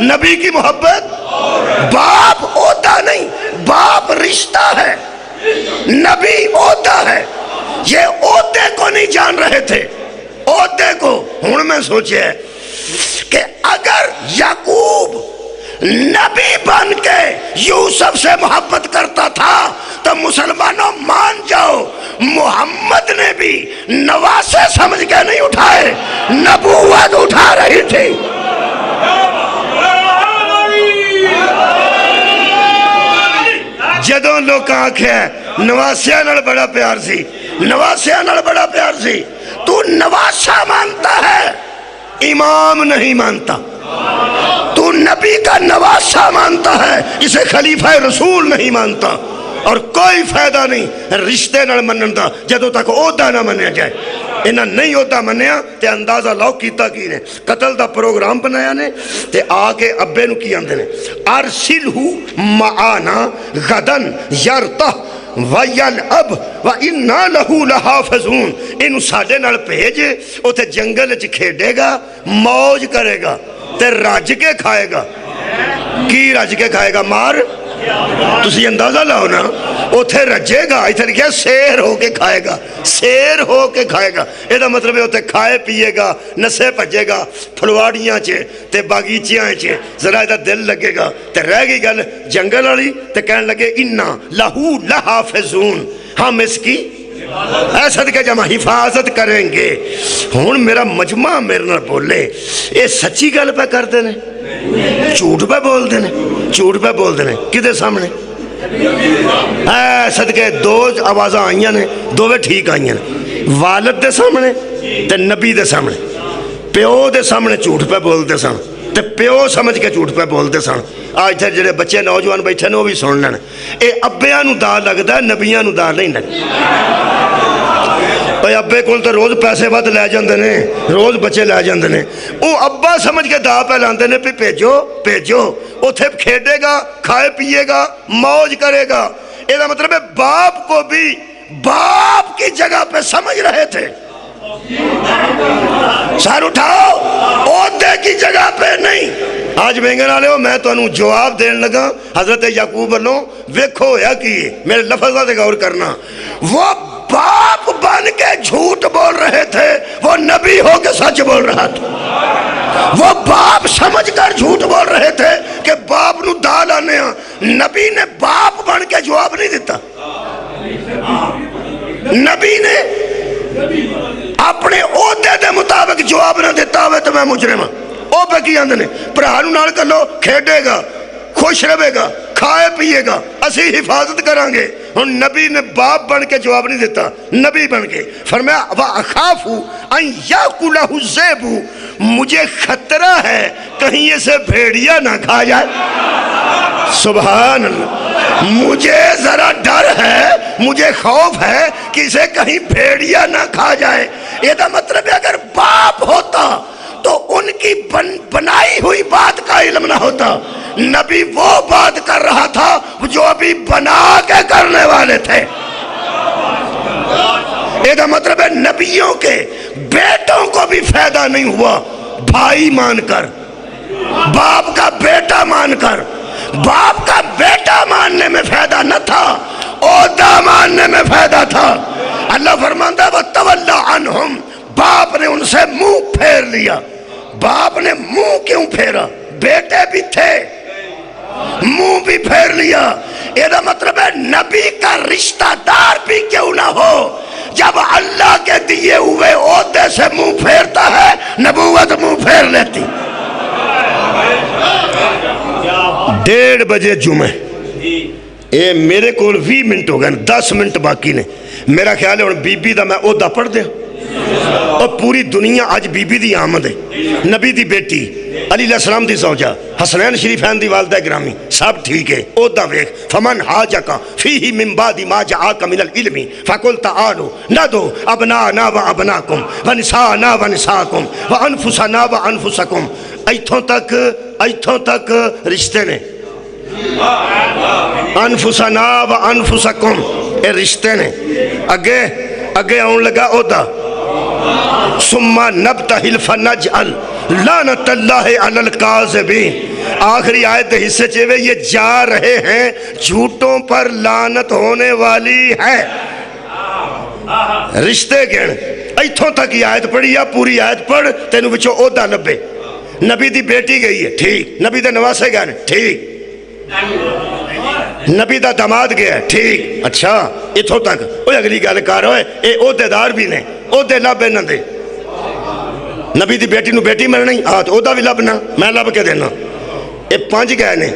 A: نبی کی محبت باپ عہدہ نہیں، باپ رشتہ ہے، نبی عہدہ ہے۔ یہ عہدے کو نہیں جان رہے تھے، عہدے کو۔ ہن میں سوچے کہ اگر یعقوب نبی بن کے یوسف سے محبت کرتا تھا تو مسلمانوں مان جاؤ محمد نے بھی نواسے سمجھ کے نہیں اٹھائے، نبوت اٹھا رہی تھی۔ جدوں لوگ آنکھیں نواسیاں نال بڑا پیار سی، نواسیاں نال بڑا پیار سی، تو نواسا مانتا ہے، امام نہیں مانتا۔ تو نبی کا نواسا مانتا ہے، اسے خلیفہ رسول نہیں مانتا، اور کوئی فائدہ نہیں رشتے نال منن دا جدوں تک عہدہ نہ منیا جائے۔ انہاں نہیں عہدہ منیا تے اندازہ لاؤ کیتا کی نے، قتل دا پروگرام بنایا نے تے آ کے ابے نو کی آندے نے ارسلہ معانا غدن یرتہ وَيَلْعَبْ وَإِنَّا لَهُ لَحَافِظُونَ۔ انہوں ساڑھے نال بھیجے، اوتے جنگل چ کھیڑے گا، موج کرے گا تے رج کے کھائے گا۔ کی رج کے کھائے گا؟ مار۔ تسی اندازہ لاؤ نا، اوتے رجے گا، ایتھے لکھیا سیر ہو کے کھائے گا، سیر ہو کے کھائے گا۔ یہ دا مطلب ہے اوتے کھائے پیے گا، نسے پجے گا، پھلواڑیاں چے تے باغیچیاں چے، ذرا ایدہ دل لگے گا تے رہ گئی گل جنگل والی تے کہنے لگے اِنَّا لَهُ لَحَافِظُونَ، ہم اس کی صدقہ جمع حفاظت کریں گے۔ ہون میرا مجمع میرے نال بولے اے سچی گل پہ کر دینے، جھوٹ پہ بول دینے، جھوٹ پہ بول دینے کدے سامنے؟ صدقے دو آوازاں آئیاں نے، دووے ٹھیک آئیاں نے، والد دے سامنے تے نبی دے سامنے۔ پیو دے سامنے جھوٹ پہ بول دے سن تے پیو سمجھ کے جھوٹ پہ بول دے سن۔ آج تھے جڑے بچے نوجوان بیٹھے نے وہ بھی سن لین، اے ابیاں نو دا لگدا ہے، نبیاں نو دا نہیں لگدا۔ اوے ابے کول تو روز پیسے ود لے جاندے نے، روز بچے لے جاندے نے، او ابا سمجھ کے دا پہ لاندے نے، پھر بھیجو بھیجو، اوتھے کھیڈے گا، کھائے پیے گا، موج کرے گا۔ یہ دا مطلب ہے باپ کو بھی باپ کی جگہ پہ سمجھ رہے تھے۔ سار اٹھاؤ، عہدے کی جگہ پہ نہیں۔ آج مہنگے نالے ہو میں تو انہوں جواب دین لگا حضرت یعقوب اللہ ویکھو یا کی میرے لفظہ دے غور کرنا، وہ باپ بن کے جھوٹ بول رہے تھے، وہ نبی ہو کے سچ بول رہا تھا۔ وہ باپ سمجھ کر جھوٹ بول رہے تھے کہ باپ نو دا لانے ہاں، نبی نے باپ بن کے جواب نہیں دیتا۔ نبی نے اپنے عہدے دے مطابق جواب نہ دیتا ہوئے تو میں مجرم ہوں۔ او پہ کی آندے نے پرہانو نال کر لو، کھیڑے گا، خوش رہے گا، کھائے پیے گا، اسی حفاظت کرانگے۔ ہن نبی نے باپ بن کے جواب نہیں دیتا، نبی بن کے فرمایا وَأَخَافُ أَن يَأْكُلَهُ الذِّئْبُ، مجھے خطرہ ہے کہیں اسے بھیڑیا نہ کھا جائے۔ سبحان اللہ، مجھے ذرا ڈر ہے، مجھے خوف ہے کہ اسے کہیں بھیڑیا نہ کھا جائے۔ یہ دا مطلب ہے اگر باپ ہوتا تو ان کی بنائی ہوئی بات کا علم نہ ہوتا۔ نبی وہ بات کر رہا تھا جو ابھی بنا کے کرنے والے تھے۔ یہ دا مطلب ہے نبیوں کے بیٹوں کو بھی فائدہ نہیں ہوا بھائی مان کر، باپ کا بیٹا مان کر۔ باپ کا بیٹا ماننے میں فائدہ نہ تھا، عہدہ ماننے میں فائدہ تھا۔ اللہ فرماتا ہے وَتَوَلَّ عَنْهُمْ، باپ نے ان سے منہ پھیر لیا۔ باپ نے منہ کیوں پھیرا؟ بیٹے بھی تھے، منہ بھی پھیر لیا۔ یہ دا مطلب ہے نبی کا رشتہ دار بھی کیوں نہ ہو، جب اللہ کے دیے ہوئے عہدے سے منہ پھیرتا ہے نبوت منہ پھیر لیتی۔ 1:30 بجے جمعہ، اے میرے کول 20 منٹ ہو گئے، 10 منٹ باقی نے۔ میرا خیال ہے بی بی دا میں عہدہ پڑھ دیا، اور پوری دنیا آج بی بی دی آمد ہے۔ نبی دی بیٹی، علی علیہ السلام دی زوجہ، حسنین شریفین دی والدہ گرامی، سب ٹھیک ہے۔ عہدہ ویکھ فمن حاجک فیہ من بعد ما جاءک من العلم فقل تعالوا ندعو ابناءنا وابناکم ونساءنا ونساءکم وانفسنا وانفسکم۔ ایتھوں تک رشتے نے، انفسنا وانفسکم، اے رشتے نے۔ اگے آن لگا عہدہ ثم نبتہل فنجعل لعنت اللہ علی الکاذبین. آخری آیت دے حصے چوے یہ جا رہے ہیں جھوٹوں پر لعنت ہونے والی ہے. رشتے گن ایتھوں تک یہ آیت پڑھی یا پوری آیت پڑھ تینوں بچوں عہدہ لبے. نبی دی بیٹی گئی ہے ٹھیک, نبی دے نواسے گئے ٹھیک, نبی دا داماد گیا ٹھیک, اچھا اتھوں تک. اوہ اگلی گل کر ہوئے اے عہدے دار بھی نے, عہدے لب نہ دے. نبی دی بیٹی نو بیٹی مرنی آت عہدہ بھی لبنا میں لب کے دینا. اے 5 گئے نے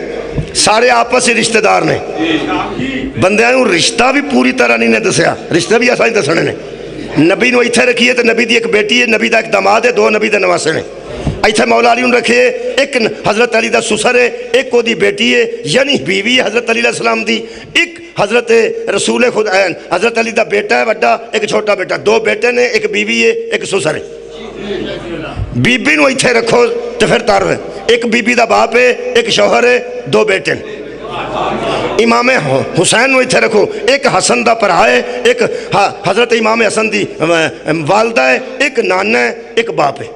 A: سارے آپس ہی رشتہ دار نے. بندیاں نو رشتہ بھی پوری طرح نہیں نے دسیا, رشتہ بھی ایسا ہی دسنے نے. نبی نو ایتھے رکھیے تو نبی دی ایک بیٹی ہے, نبی دا ایک داماد ہے, 2 نبی دے نواسے نے. ایتھے مولا علی نو رکھیے, ایک حضرت علی دا سسر ہے, ایک کو دی بیٹی ہے یعنی بیوی ہے حضرت علی علیہ السلام دی, ایک حضرت رسول خود حضرت علی دا بیٹا ہے بڑا, ایک چھوٹا بیٹا, 2 بیٹے نے, ایک بیوی ہے ایک سسر ہے. بی بی نو ایتھے رکھو تو پھر تر ہے, ایک بی بی دا باپ ہے, ایک شوہر ہے, 2 بیٹے ہیں. امام حسین نو ایتھے رکھو, ایک حسن دا پرا ہے, ایک حضرت امام حسن دی والدہ ہے, ایک نانا ہے, ایک باپ ہے.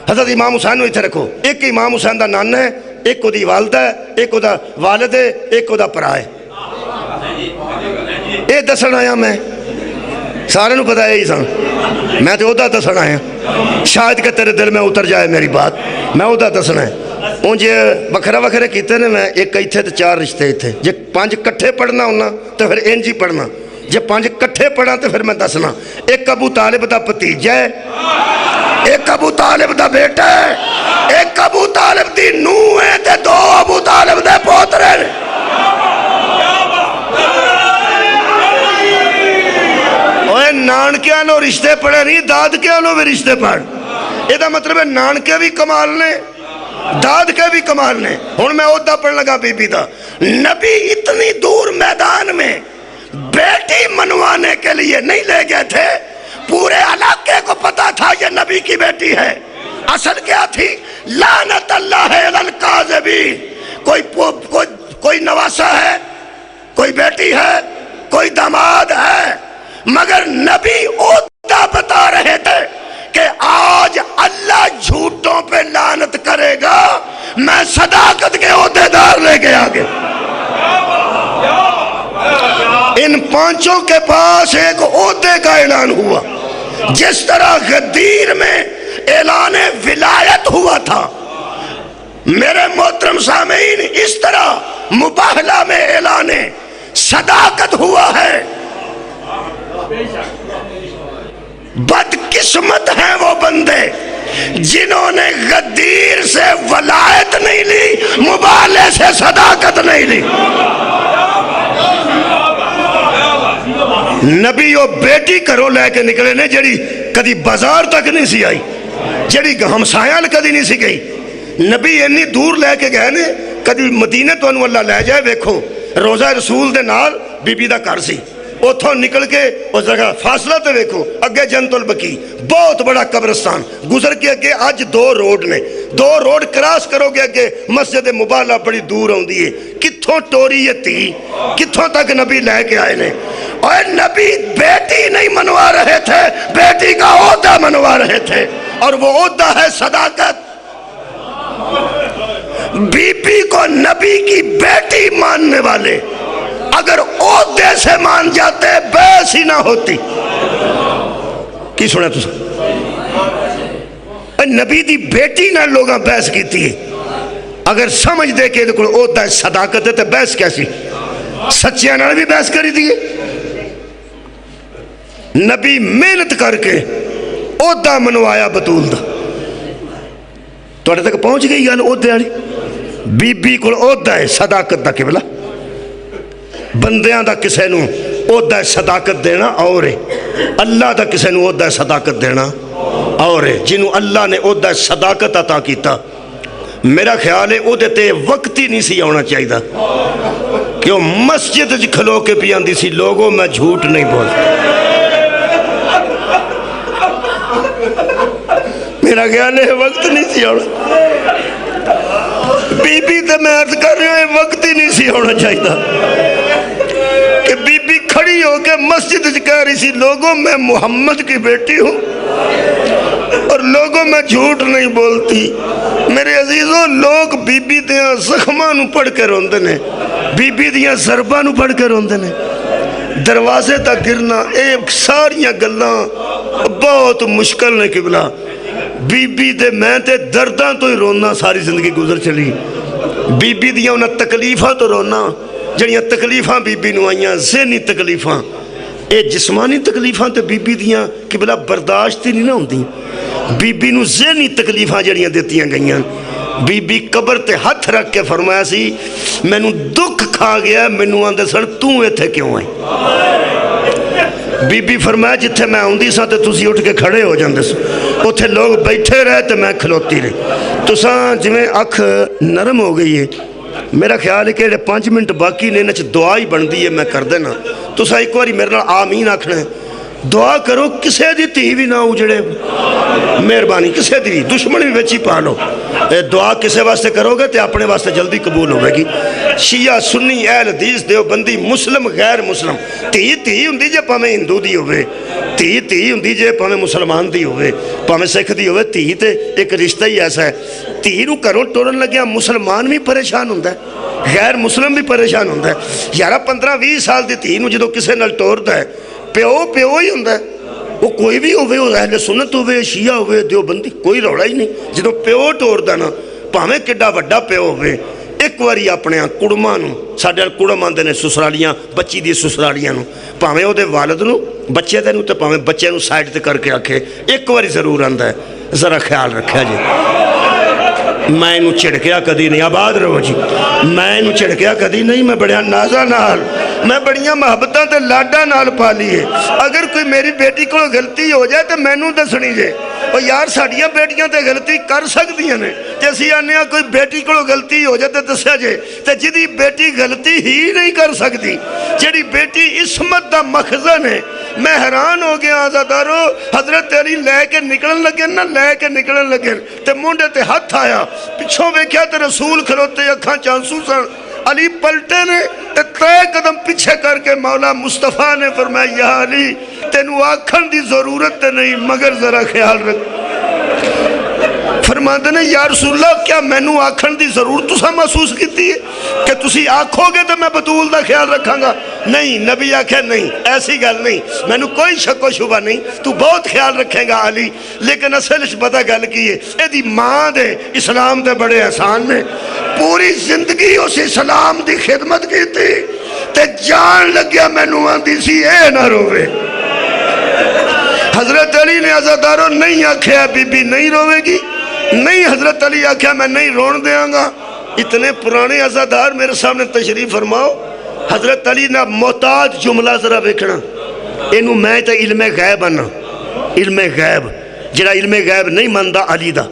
A: حضرت امام حسین نو ایتھے رکھو, ایک امام حسین دا نانا ہے, ایک کو دی والدہ ہے, ایک کو دا والد ہے, ایک کو دا پرا ہے. اے دسن آیا میں, سارے نو پتا ہے ہی سن, میں تو عہدہ دسن آیا, شاید کہ تیرے دل میں اتر جائے میری بات, میں عہدہ دسنا ہے. ہوں جی وکھرا وکھرے کیتے نے, میں ایک ایتھے تو 4 رشتے ایتھے, جے 5 کٹھے پڑھنا ہونا تو پھر انج ہی پڑھنا, جے 5 کٹھے پڑھا تو پھر میں دسنا. ایک ابو طالب دا بھتیجا ہے, ایک ابو طالب دا بیٹا ہے, ایک ابو طالب دی نوح ہے تے 2 ابو طالب دے پوترے نے. اوے نانکیاں نو رشتے پڑھے نہیں, دادکیاں نو بھی رشتے پڑھ. یہ دا مطلب ہے نانکے بھی کمال نے, داد کے بھی کمال نے. ہن میں عہدہ پڑھ لگا بی بی دا. نبی اتنی دور میدان میں بیٹی منوانے کے لیے نہیں لے گئے تھے, پورے علاقے کو پتا تھا یہ نبی کی بیٹی ہے. اصل کیا تھی؟ لعنت اللہ علی الکاذبین. کوئی نواسا ہے, کوئی بیٹی ہے, کوئی داماد ہے, مگر نبی عہدہ بتا رہے تھے کہ آج اللہ جھوٹوں پہ لعنت کرے گا, میں صداقت کے عہدے دار لے کے آگے. ان 5 کے پاس ایک عہدے کا اعلان ہوا, جس طرح غدیر میں اعلان ولایت ہوا تھا. میرے محترم سامعین, اس طرح مباہلہ میں اعلان صداقت ہوا ہے. بدقسمت ہیں وہ بندے جنہوں نے غدیر سے ولایت نہیں لی, مبالے سے صداقت نہیں لی. نبی وہ بیٹی کرو لے کے نکلے نے جڑی کدی بازار تک نہیں سی آئی, جڑی ہمسایاں کدی نہیں سی گئی. نبی اتنی دور لے کے گئے نے, کدی مدینے تو اللہ لے جائے. ویکھو روزہ رسول دے نال بی بی دا گھر سی, اتھوں نکل کے اس جگہ فاصلہ تے ویکھو, اگے جنت البقیع بہت بڑا قبرستان, گزر کے اگے اج 2 روڈ نے, 2 روڈ کراس کرو گے اگے مسجد مبالہ بڑی دور ہوندی ہے. کتھوں ٹوری تھی, کتھوں تک نبی لے کے آئے نے. اور نبی بیٹی نہیں منوا رہے تھے, بیٹی کا عہدہ منوا رہے تھے, اور وہ عہدہ ہے صداقت. بی بی کو نبی کی بیٹی ماننے والے اگر عہدے سے مان جاتے بحث ہی نہ ہوتی. کی سنے تو نبی دی بیٹی نہ لوگاں بحث کیتی ہے. اگر سمجھ دے کہ کوئی عہدہ صداقت ہے تو بحث کیسی, سچیاں نہ بھی بحث کری دیئے. نبی محنت کر کے عہدہ منوایا بطول دا. توڑے تک پہنچ گئی گل عہدے والی. بی بی کو عہدہ ہے صداقت دا قبلہ. بندیاں دا کسے نو عہدہ صداقت دینا اور ہے, اللہ دا کسے نو عہدہ صداقت دینا اور ہے. جنہوں اللہ نے عہدہ صداقت عطا کیتا, میرا خیال ہے عہدے تے وقت ہی نہیں سی آنا چاہیے دا, کیوں مسجد جی کھلو کے پیاندی سی, لوگوں میں جھوٹ نہیں بولتا. میرا خیال ہے وقت نہیں سی آنا. بی بی تے میں عرض کر رہے ہیں وقت ہی نہیں سی ہونا چاہیے کہ بی بی کھڑی ہو کے مسجد کہہ رہی سی, لوگوں میں محمد کی بیٹی ہوں, اور لوگوں میں جھوٹ نہیں بولتی میرے عزیزوں لوگ بی بی دیاں زخماں نو پڑھ کے روندے نے بی بی دیاں ضرباں نو پڑھ کے روندے نے دروازے تک گرنا ایک ساریاں گلاں بہت مشکل نے قبلہ بی بی دے میں تے درداں تو ہی رونا ساری زندگی گزر چلی بی بی دیاں انہاں تکلیفاں تو رونا جڑیاں تکلیفاں بی بی نو آئیاں ذہنی تکلیفاں اے جسمانی تکلیفاں تے بی بی دیاں قبلہ برداشت ہی نہیں نہ ہوندی بی بی نو ذہنی تکلیفاں جڑیاں دیتیاں گئیاں بی بی قبر تے ہاتھ رکھ کے فرمایا سی میں نو دکھ کھا گیا میں نو آندے سن توں ایتھے کیوں آئی بی بی فرمایا جتھے میں آندی سا تے تسی اٹھ کے کھڑے ہو جاندے سو اتھے لوگ بیٹھے رہے تے میں کھلوتی رہی تساں جویں اکھ نرم ہو گئی ہے میرا خیال ہے کہ 5 منٹ باقی نے نچ دعا ہی بن دی ہے میں کر دینا تساں ایک باری میرے نال آمین آکھنا ہے دعا کرو کسے دی تھی بھی نہ اجڑے مہربانی کسے دی دشمن بھی بچی پا لو دعا کسے واسطے کرو گے تے اپنے واسطے جلدی قبول ہوئے گی شیعہ سنی اہل حدیث دیوبندی مسلم غیر مسلم تھی ہوندی جے پاویں ہندو دی ہوئے تھی ہوندی جے پاویں مسلمان دی ہوئے پاویں سکھ دی ہوئے تھی تے ایک رشتہ ہی ایسا ہے تھی نو کرو ٹورن لگیا مسلمان بھی پریشان ہوندہ ہے غیر مسلم بھی پریشان ہوندہ ہے یارہ 15-20 سال دی تھی نو جدو کسے نال ٹوردا ہے پیو ہی ہوندہ ہے وہ کوئی بھی ہوئے اہل سنت ہوئے شیعہ ہوئے دیوبندی کوئی روڑا ہی نہیں جدو پیو ٹوردا نا پاویں کڈا وڈا پیو ہوئے ایک واری اپنے کڑماں نو ساڈے کڑم آندے نے سسرالیاں بچی دی سسرالیاں نو پاویں او دے والد نو بچے دے نو تے پاویں بچے نو سائیڈ تے کر کے آکھے ایک واری ضرور آندا ہے ذرا خیال رکھیا جی میں نو چڑکیا کدی نہیں آباد رہو جی میں نو چڑکیا کدی نہیں میں بڑیا نازا نال میں بڑیاں محبتاں تے لاڈا نال پالی ہے اگر کوئی میری بیٹی کو غلطی ہو جائے تو میں نو دسنی جے اور یار ساڑیاں بیٹیاں تے غلطی کر سکتی ہیں جیسی آنے کوئی بیٹی کو غلطی ہو جائے تو دسیا جے تے جدی بیٹی غلطی ہی نہیں کر سکتی جڑی بیٹی عصمت دا مخزن ہے میں حیران ہو گیا آزادارو حضرت علی لے کے نکلن لگے نہ لے کے نکلن لگے تے مونڈے تے ہاتھ آیا پچھوں ویکھیا تے رسول کھلوتے اکھاں چانسو سن علی پلٹے نے تے 3 قدم پیچھے کر کے مولا مصطفیٰ نے فرمایا یا علی تینو آکھن دی ضرورت تے نہیں مگر ذرا خیال رکھ فرماندے نے یا رسول اللہ کیا میں نو آکھن دی ضرورت تسا محسوس کیتی ہے کہ تسی آکھو گے تو میں بطول دا خیال رکھاں گا نہیں نبی آکھے نہیں ایسی گل نہیں میں نو کوئی شک و شبہ نہیں تو بہت خیال رکھے گا علی لیکن اصل پتہ گل کی ہے اے دی ماں دے اسلام دے بڑے احسان نے پوری زندگی اس اسلام دی خدمت کی تھی تے جان لگیا میں نو آندی سی اے نہ روے حضرت علی نے عزاداروں نہیں آکھیا بی بی نہیں روے گی نہیں حضرت علی آکھیا میں نہیں رون دیاں گا اتنے پرانے عزادار میرے سامنے تشریف فرماؤ حضرت علی نے محتاج جملہ ذرا بیکھنا انہوں میں تے علم غیب آنا علم غیب جڑا علم غیب نہیں مندہ علی دا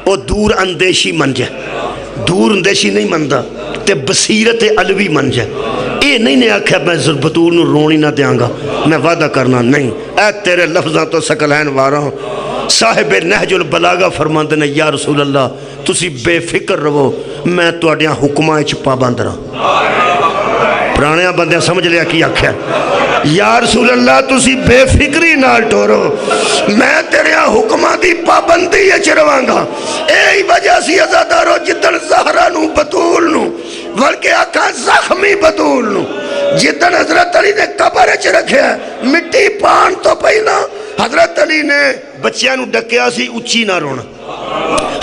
A: وہ دور اندیشی من جائے دور اندیشی نہیں مندہ تے بصیرت علوی من جائے اے نہیں نے آکھیا میں بطول نو رونی نہ دیاں گا میں وعدہ کرنا نہیں اے تیرے لفظاں تو سکلین وارا ہوں صاحب نہج البلاغہ فرماندے نے یا رسول اللہ تسی بے فکر رہو میں توڑیاں حکمہ اچ پابند رہا پرانیاں بندیاں سمجھ لیا کی آکھیا یا رسول اللہ تسی بے فکری نال ٹورو میں تیرے حکمہ دی پابندی اچ رواں گا اے وجہ سی عزادارو جدن زہرہ نو بطول نو بلکہ آکھا زخمی بطول نو جدن حضرت علی نے قبر اچ رکھیا مٹی پان تو پہنا حضرت علی نے بچیاں نو ڈکیا سی اچھی نہ رونا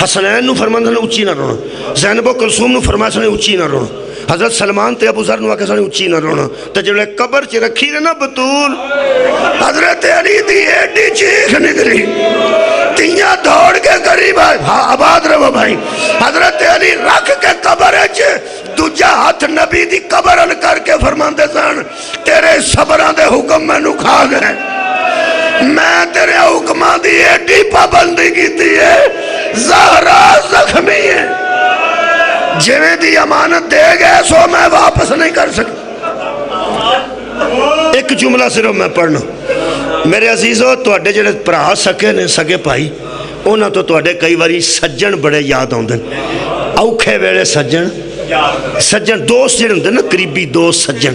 A: حسنین نو فرماندہ نے اچھی نہ رونا زینب و کلثوم نو فرمایا نے اچھی نہ رونا حضرت سلمان تے ابو ذر نو آکھا سنے اچھی نہ رونا تو جڑے قبر چ رکھی نے نا بطول حضرت علی دی ایڈی چیخ نکلی تیاں دوڑ کے قریب آئے آباد رہو بھائی حضرت علی رکھ کے قبر اچ دوجہ ہاتھ نبی دی قبر ان کر کے فرماندے سن تیرے صبران دے حکم میں نو کھا گئے میں تیرے حکمہ دی ایڈی پابندی کی تھی ہے زہرہ زخمی ہے جنہیں دی امانت دے گئے سو میں واپس نہیں کر سکتا ایک جملہ صرف میں پڑھنا میرے عزیزو توڑے جنہیں پرا سکے نے سکے پائی اونا تو توڑے کئی باری سجن بڑے یاد آن دیں اوکھے ویلے سجن دوست جنہیں ہوندے نا قریبی دوست سجن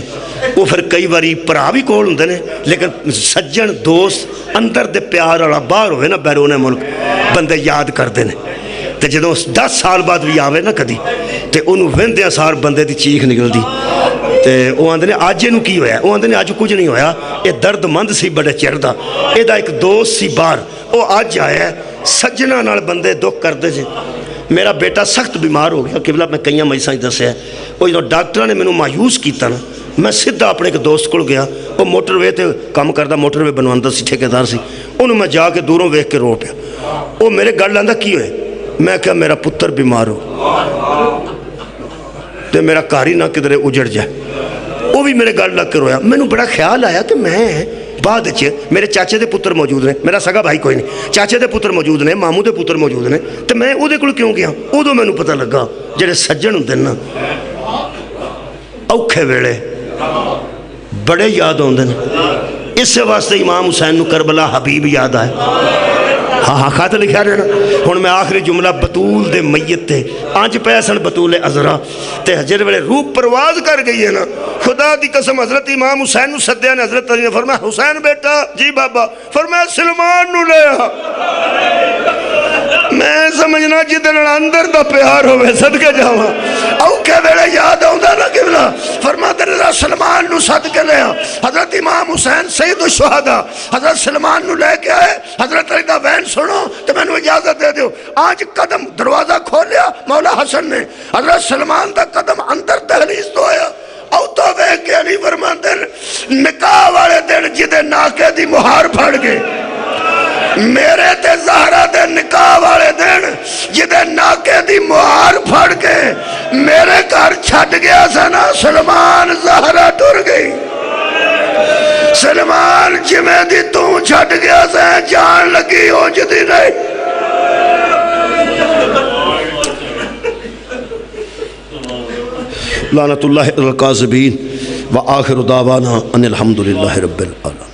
A: وہ پھر کئی باری بھرا بھی کول ہوندے نے لیکن سجن دوست اندر دے پیار والا باہر ہوئے نا بیرون ملک بندے یاد کرتے ہیں تے جدوں 10 سال بعد بھی آوے نا کدی تے انہوں وہندیاں سار بندے دی چیخ نکلدی تے وہ آندے نے آج انہوں کی ہویا وہ آندے نے آج کچھ نہیں ہویا یہ درد مند سی بڑے چر دا یہ دا ایک دوست سی باہر وہ آج آیا ہے سجنہ نال بندے دکھ کردے جے میرا بیٹا سخت بیمار ہو گیا قبلہ میں کئیاں مجھساں دسیا وہ جدوں ڈاکٹراں نے مینوں مایوس کیتا نا میں سیدھا اپنے ایک دوست کو گیا وہ موٹر وے تے کام کردا موٹر وے بنواندا سی ٹھیکیدار سی انہوں میں جا کے دوروں ویکھ کے رو پیا وہ میرے گل لاندا کی ہوئے میں کہا میرا پتر بیمار ہو تے میرا کاری نہ کدھرے اجڑ جائے وہ بھی میرے گل لگ کے رویا میں نے بڑا خیال آیا کہ میں بعد میرے چاچے دے پتر موجود نے میرا سگا بھائی کوئی نہیں چاچے دے پتر موجود نے ماموں دے پتر موجود نے تو میں وہ دے کول کیوں گیا ادو میں پتہ لگا جڑے سجن ہوندے نا اوکھے ویلے بڑے یاد ہوندے نے اس واسطے امام حسین نو کربلا حبیب یاد آئے ہاں خط لکھا رہنا ہن میں آخری جملہ بطول دے میت تے آنچ پہ سن بطول عذرا تے حجر ویلے روح پرواز کر گئی ہے نا خدا دی قسم حضرت امام حسین نو سدیا نے حضرت علی نے فرمایا حسین بیٹا جی بابا فرمایا سلمان نو لے آ میں سمجھنا جدن اندر دا پیار ہوئے صدقے جاواں اوکے ویلے یاد آؤندا نا قبلہ فرما در سلمان نو صدقے لے آ حضرت امام حسین سید الشہداء حضرت سلمان نو لے کے آئے حضرت علی دا وین سنو تو میں نے اجازت دے دیو آج قدم دروازہ کھولیا مولا حسن نے حضرت سلمان دا قدم اندر دہلیز تو آیا او تو بے کے علی فرمان دن نکاح والے دن جدے ناکے دی مہار پھڑ گئے میرے تے زہرہ دے نکاح والے دن جدے ناکے دی مہار پھڑ گئے میرے گھر چھٹ گیا سنا سلمان زہرہ ٹر گئی سلمان جمیں دی تو چھٹ گیا سے جان لگی ہو جدی نہیں لعنت اللہ القاذبین وآخر دعوانا ان الحمدللہ رب العالمین